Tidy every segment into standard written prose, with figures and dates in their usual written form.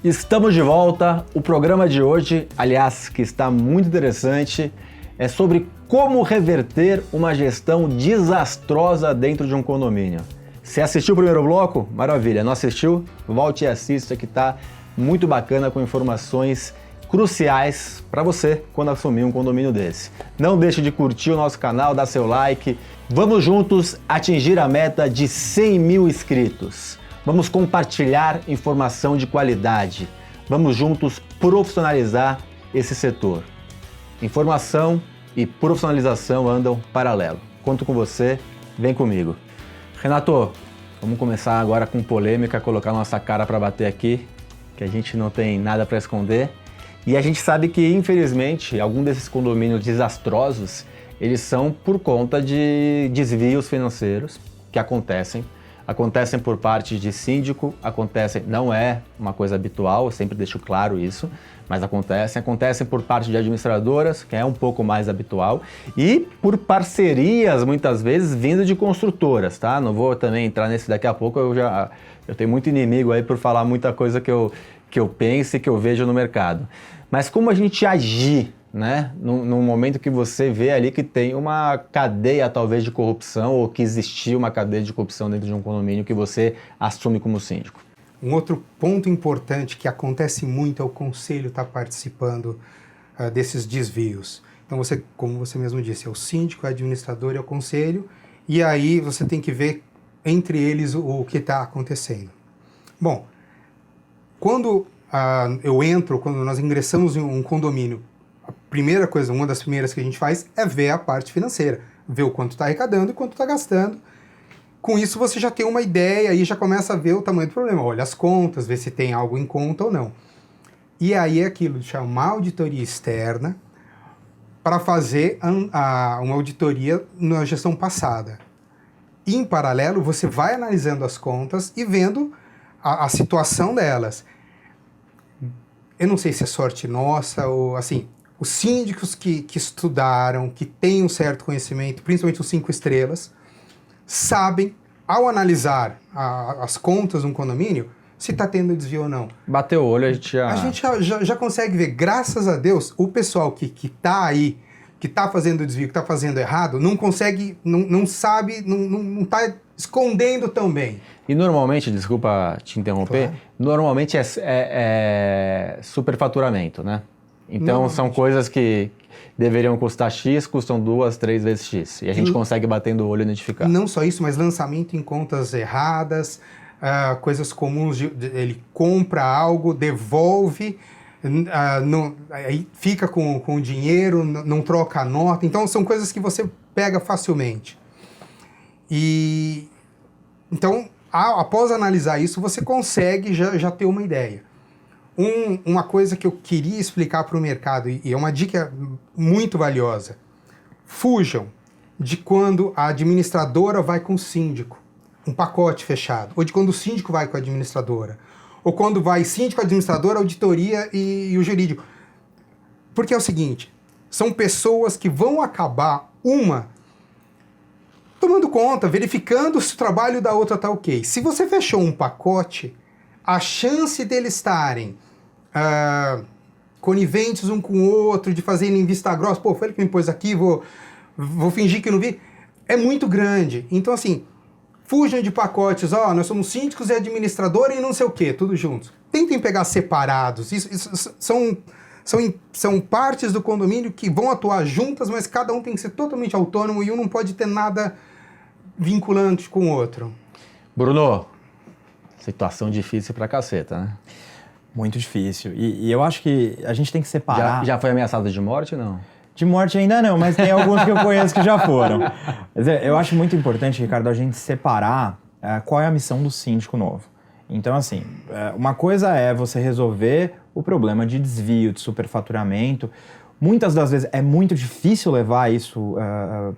Estamos de volta. O programa de hoje, aliás, que está muito interessante, é sobre como reverter uma gestão desastrosa dentro de um condomínio. Você assistiu o primeiro bloco? Maravilha. Não assistiu? Volte e assista, que está muito bacana, com informações cruciais para você quando assumir um condomínio desse. Não deixe de curtir o nosso canal, dar seu like. Vamos juntos atingir a meta de 100 mil inscritos. Vamos compartilhar informação de qualidade. Vamos juntos profissionalizar esse setor. Informação e profissionalização andam paralelo. Conto com você, vem comigo. Renato, vamos começar agora com polêmica, colocar nossa cara para bater aqui, que a gente não tem nada para esconder. E a gente sabe que, infelizmente, alguns desses condomínios desastrosos, eles são por conta de desvios financeiros que acontecem por parte de síndico, não é uma coisa habitual, eu sempre deixo claro isso, mas acontecem por parte de administradoras, que é um pouco mais habitual, e por parcerias, muitas vezes, vindo de construtoras, tá? Não vou também entrar nesse daqui a pouco, eu tenho muito inimigo aí por falar muita coisa que eu penso e que eu vejo no mercado. Mas como a gente agir, né? Num momento que você vê ali que tem uma cadeia talvez de corrupção ou que existiu uma cadeia de corrupção dentro de um condomínio que você assume como síndico. Um outro ponto importante que acontece muito é o conselho estar participando desses desvios. Então, como você mesmo disse, é o síndico, é o administrador e é o conselho, e aí você tem que ver entre eles o que está acontecendo. Bom, quando nós ingressamos em um condomínio, uma das primeiras que a gente faz é ver a parte financeira, ver o quanto está arrecadando e quanto está gastando. Com isso você já tem uma ideia e já começa a ver o tamanho do problema. Olha as contas, ver se tem algo em conta ou não. E aí é aquilo de chamar a auditoria externa para fazer uma auditoria na gestão passada. E, em paralelo, você vai analisando as contas e vendo a situação delas. Eu não sei se é sorte nossa ou assim... Os síndicos que estudaram, que têm um certo conhecimento, principalmente os 5 estrelas, sabem, ao analisar as contas de um condomínio, se está tendo desvio ou não. Bateu o olho, a gente já consegue ver, graças a Deus, o pessoal que está aí, que está fazendo desvio, que está fazendo errado, não consegue, não sabe, não está escondendo tão bem. E normalmente, desculpa te interromper, claro. Normalmente é superfaturamento, né? Então são coisas que deveriam custar X, custam 2, 3 vezes X. E a gente consegue batendo o olho identificar. Não só isso, mas lançamento em contas erradas, coisas comuns, ele compra algo, devolve, aí fica com o dinheiro, não troca a nota. Então são coisas que você pega facilmente. E então, após analisar isso, você consegue já ter uma ideia. Uma coisa que eu queria explicar para o mercado, e é uma dica muito valiosa: fujam de quando a administradora vai com o síndico, um pacote fechado, ou de quando o síndico vai com a administradora, ou quando vai síndico, administradora, auditoria e o jurídico. Porque é o seguinte, são pessoas que vão acabar tomando conta, verificando se o trabalho da outra está ok. Se você fechou um pacote, a chance deles estarem coniventes um com o outro, de fazerem vista grossa, foi ele que me pôs aqui, vou fingir que não vi, é muito grande. Então, assim, fujam de pacotes, nós somos síndicos e administrador e não sei o quê, tudo juntos. Tentem pegar separados, isso são partes do condomínio que vão atuar juntas, mas cada um tem que ser totalmente autônomo e um não pode ter nada vinculante com o outro. Bruno, situação difícil pra caceta, né? Muito difícil. E eu acho que a gente tem que separar... Já foi ameaçado de morte ou não? De morte ainda não, mas tem alguns que eu conheço que já foram. Mas eu acho muito importante, Ricardo, a gente separar qual é a missão do síndico novo. Então, assim, uma coisa é você resolver o problema de desvio, de superfaturamento. Muitas das vezes é muito difícil levar isso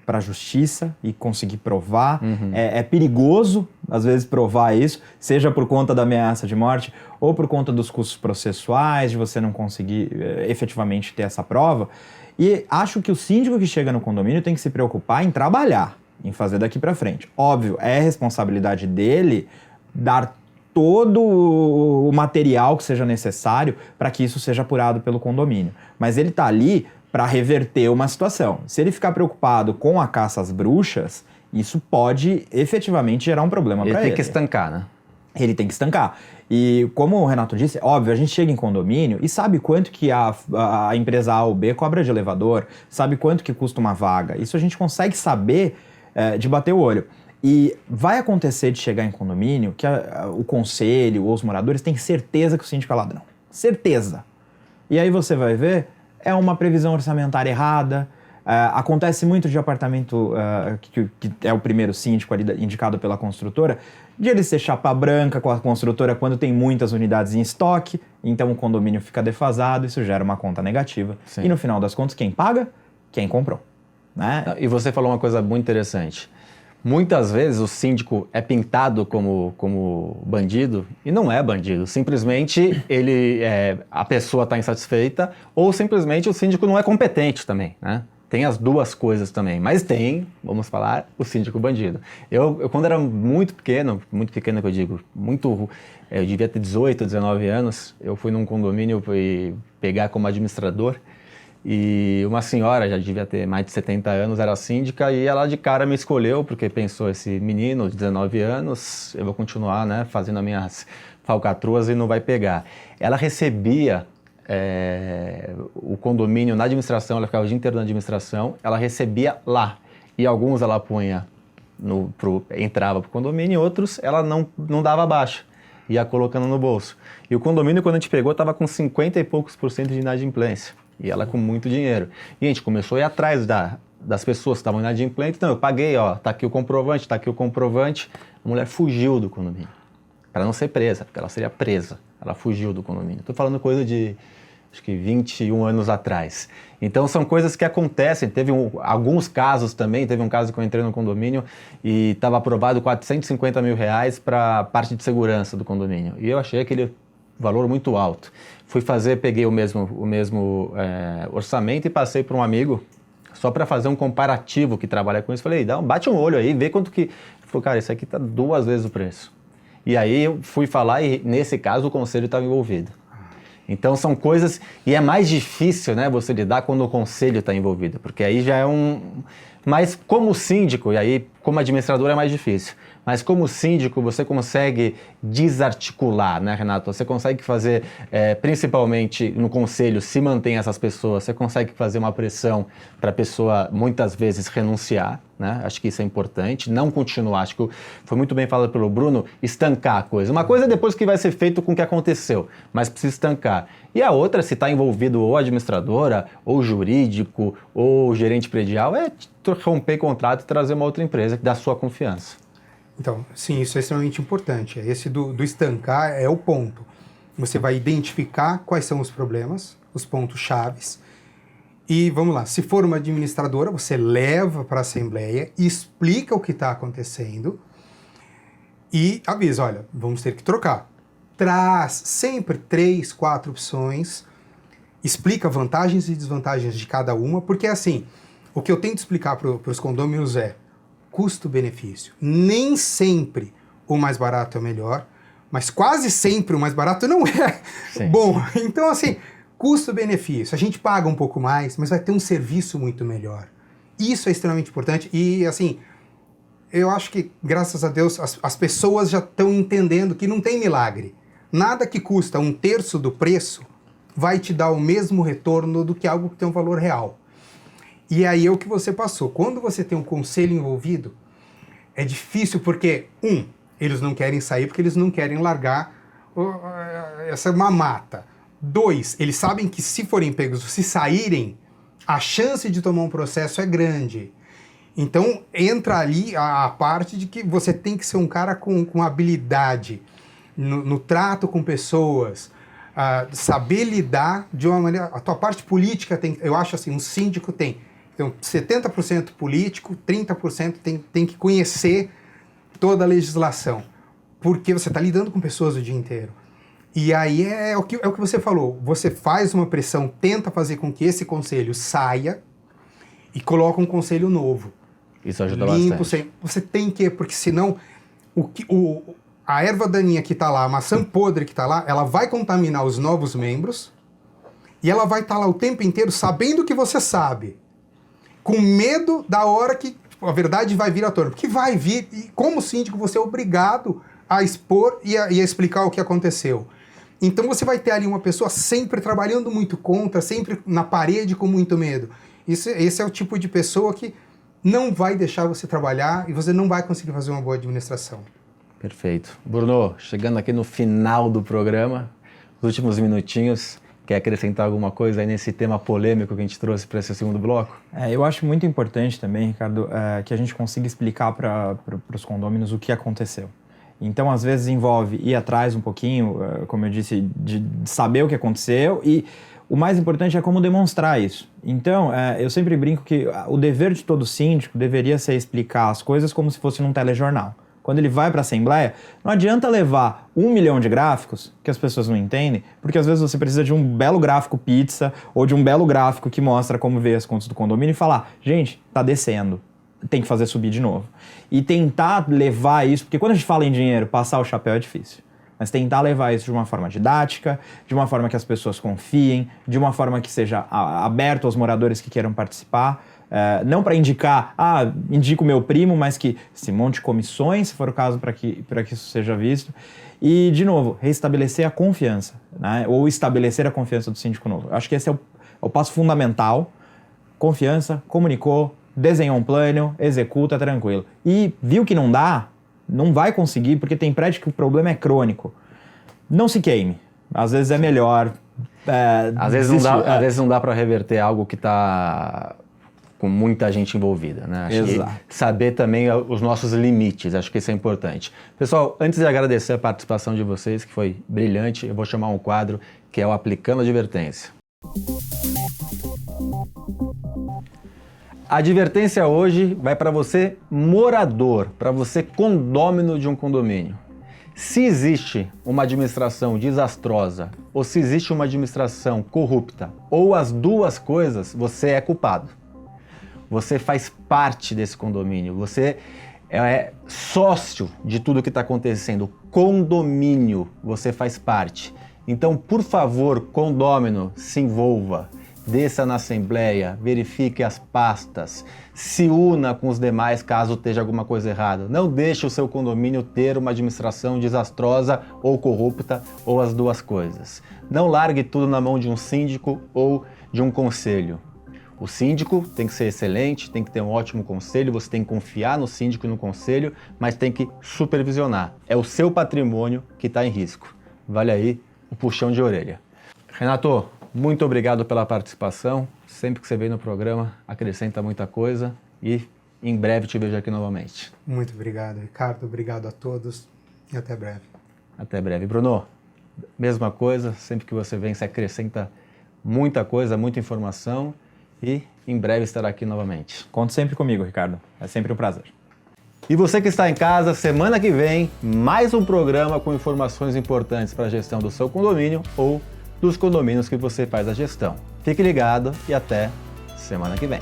para a justiça e conseguir provar. Uhum. É perigoso, às vezes, provar isso, seja por conta da ameaça de morte ou por conta dos custos processuais, de você não conseguir efetivamente ter essa prova. E acho que o síndico que chega no condomínio tem que se preocupar em trabalhar, em fazer daqui para frente. Óbvio, é responsabilidade dele dar todo o material que seja necessário para que isso seja apurado pelo condomínio. Mas ele está ali para reverter uma situação. Se ele ficar preocupado com a caça às bruxas, isso pode efetivamente gerar um problema para ele. Ele tem que estancar, né? Ele tem que estancar. E como o Renato disse, óbvio, a gente chega em condomínio e sabe quanto que a empresa A ou B cobra de elevador, sabe quanto que custa uma vaga. Isso a gente consegue saber de bater o olho. E vai acontecer de chegar em condomínio que o conselho ou os moradores têm certeza que o síndico é ladrão. Certeza. E aí você vai ver, é uma previsão orçamentária errada. Acontece muito de apartamento que é o primeiro síndico ali indicado pela construtora, de ele ser chapa branca com a construtora quando tem muitas unidades em estoque, então o condomínio fica defasado, isso gera uma conta negativa. Sim. E no final das contas, quem paga? Quem comprou. Né? E você falou uma coisa muito interessante. Muitas vezes o síndico é pintado como bandido e não é bandido. Simplesmente a pessoa está insatisfeita ou simplesmente o síndico não é competente também, né? Tem as duas coisas também, mas tem, vamos falar, o síndico bandido. Eu quando era muito pequeno que eu digo, eu devia ter 18, 19 anos, eu fui num condomínio, fui pegar como administrador e uma senhora, já devia ter mais de 70 anos, era síndica e ela de cara me escolheu porque pensou, esse menino de 19 anos, eu vou continuar, né, fazendo as minhas falcatruas e não vai pegar. Ela recebia o condomínio na administração, ela ficava o dia inteiro na administração, ela recebia lá. E alguns ela punha, entrava para o condomínio e outros ela não dava baixa, ia colocando no bolso. E o condomínio, quando a gente pegou, estava com 50 e poucos % de inadimplência. E ela com muito dinheiro. E a gente começou a ir atrás das pessoas que estavam inadimplentes. Então eu paguei, ó, tá aqui o comprovante, tá aqui o comprovante. A mulher fugiu do condomínio, para não ser presa, porque ela seria presa. Ela fugiu do condomínio. Estou falando coisa de acho que 21 anos atrás. Então são coisas que acontecem. Teve alguns casos também, teve um caso que eu entrei no condomínio e estava aprovado R$450 mil para a parte de segurança do condomínio. E eu achei aquele valor muito alto. Fui peguei o mesmo orçamento e passei para um amigo, só para fazer um comparativo que trabalha com isso. Falei, bate um olho aí, vê quanto que... Ele falou, cara, isso aqui está 2 vezes o preço. E aí eu fui falar e nesse caso o conselho estava envolvido. Então são coisas, e é mais difícil, né, você lidar quando o conselho está envolvido, porque aí já é mas como síndico, e aí como administrador é mais difícil, mas como síndico você consegue desarticular, né, Renato? Você consegue fazer, principalmente no conselho, se mantém essas pessoas, você consegue fazer uma pressão para a pessoa muitas vezes renunciar, né? Acho que isso é importante, não continuar, acho que foi muito bem falado pelo Bruno, estancar a coisa. Uma coisa é depois que vai ser feito com o que aconteceu, mas precisa estancar. E a outra, se está envolvido ou a administradora, ou jurídico, ou gerente predial, é romper contrato e trazer uma outra empresa que dá sua confiança. Então, sim, isso é extremamente importante. Esse do estancar é o ponto. Você vai identificar quais são os problemas, os pontos chaves. E vamos lá, se for uma administradora, você leva para a assembleia, explica o que está acontecendo e avisa, olha, vamos ter que trocar. Traz sempre 3, 4 opções, explica vantagens e desvantagens de cada uma, porque assim, o que eu tento explicar para os condôminos é custo-benefício. Nem sempre o mais barato é o melhor, mas quase sempre o mais barato não é bom. Então assim... Custo-benefício, a gente paga um pouco mais, mas vai ter um serviço muito melhor. Isso é extremamente importante e, assim, eu acho que, graças a Deus, as pessoas já estão entendendo que não tem milagre. Nada que custa 1/3 do preço vai te dar o mesmo retorno do que algo que tem um valor real. E aí é o que você passou. Quando você tem um conselho envolvido, é difícil porque, eles não querem sair porque eles não querem largar essa mamata. 2, eles sabem que se forem pegos, se saírem, a chance de tomar um processo é grande. Então, entra ali a parte de que você tem que ser um cara com habilidade no trato com pessoas, saber lidar de uma maneira... A tua parte política tem... Eu acho assim, um síndico tem... Então, 70% político, 30% tem que conhecer toda a legislação. Porque você está lidando com pessoas o dia inteiro. E aí é o que você falou, você faz uma pressão, tenta fazer com que esse conselho saia e coloca um conselho novo. Isso ajuda limpo, bastante. Você tem que, porque senão a erva daninha que está lá, a maçã podre que está lá, ela vai contaminar os novos membros e ela vai estar lá o tempo inteiro sabendo que você sabe, com medo da hora que a verdade vai vir à tona. Porque vai vir, e como síndico você é obrigado a expor e a explicar o que aconteceu. Então você vai ter ali uma pessoa sempre trabalhando muito contra, sempre na parede com muito medo. Esse é o tipo de pessoa que não vai deixar você trabalhar e você não vai conseguir fazer uma boa administração. Perfeito. Bruno, chegando aqui no final do programa, os últimos minutinhos, quer acrescentar alguma coisa aí nesse tema polêmico que a gente trouxe para esse segundo bloco? Eu acho muito importante também, Ricardo, que a gente consiga explicar para os condôminos o que aconteceu. Então, às vezes, envolve ir atrás um pouquinho, como eu disse, de saber o que aconteceu e o mais importante é como demonstrar isso. Então, eu sempre brinco que o dever de todo síndico deveria ser explicar as coisas como se fosse num telejornal. Quando ele vai para a assembleia, não adianta levar 1 milhão de gráficos, que as pessoas não entendem, porque às vezes você precisa de um belo gráfico pizza ou de um belo gráfico que mostra como veio as contas do condomínio e falar, gente, tá descendo, tem que fazer subir de novo. E tentar levar isso, porque quando a gente fala em dinheiro, passar o chapéu é difícil. Mas tentar levar isso de uma forma didática, de uma forma que as pessoas confiem, de uma forma que seja aberto aos moradores que queiram participar. Não para indicar, indico o meu primo, mas que se monte comissões, se for o caso, para que isso seja visto. E, de novo, restabelecer a confiança, né? Ou estabelecer a confiança do síndico novo. Eu acho que esse é o passo fundamental. Confiança, comunicou, desenhou um plano, executa, tranquilo. E viu que não dá, não vai conseguir, porque tem prédio que o problema é crônico. Não se queime. Às vezes é melhor... Às vezes não dá para reverter algo que está com muita gente envolvida, né? Acho Exato. que saber também os nossos limites, acho que isso é importante. Pessoal, antes de agradecer a participação de vocês, que foi brilhante, eu vou chamar um quadro que é o Aplicando Advertência. A advertência hoje vai para você morador, para você condômino de um condomínio. Se existe uma administração desastrosa ou se existe uma administração corrupta ou as duas coisas, você é culpado. Você faz parte desse condomínio, você é sócio de tudo que está acontecendo, condomínio, você faz parte. Então, por favor, condômino, se envolva. Desça na assembleia, verifique as pastas, se una com os demais caso esteja alguma coisa errada. Não deixe o seu condomínio ter uma administração desastrosa ou corrupta ou as duas coisas. Não largue tudo na mão de um síndico ou de um conselho. O síndico tem que ser excelente, tem que ter um ótimo conselho, você tem que confiar no síndico e no conselho, mas tem que supervisionar. É o seu patrimônio que está em risco. Vale aí o puxão de orelha. Renato, muito obrigado pela participação. Sempre que você vem no programa, acrescenta muita coisa e em breve te vejo aqui novamente. Muito obrigado, Ricardo. Obrigado a todos e até breve. Até breve. Bruno, mesma coisa. Sempre que você vem, você acrescenta muita coisa, muita informação e em breve estará aqui novamente. Conte sempre comigo, Ricardo. É sempre um prazer. E você que está em casa, semana que vem, mais um programa com informações importantes para a gestão do seu condomínio ou dos condomínios que você faz a gestão. Fique ligado e até semana que vem.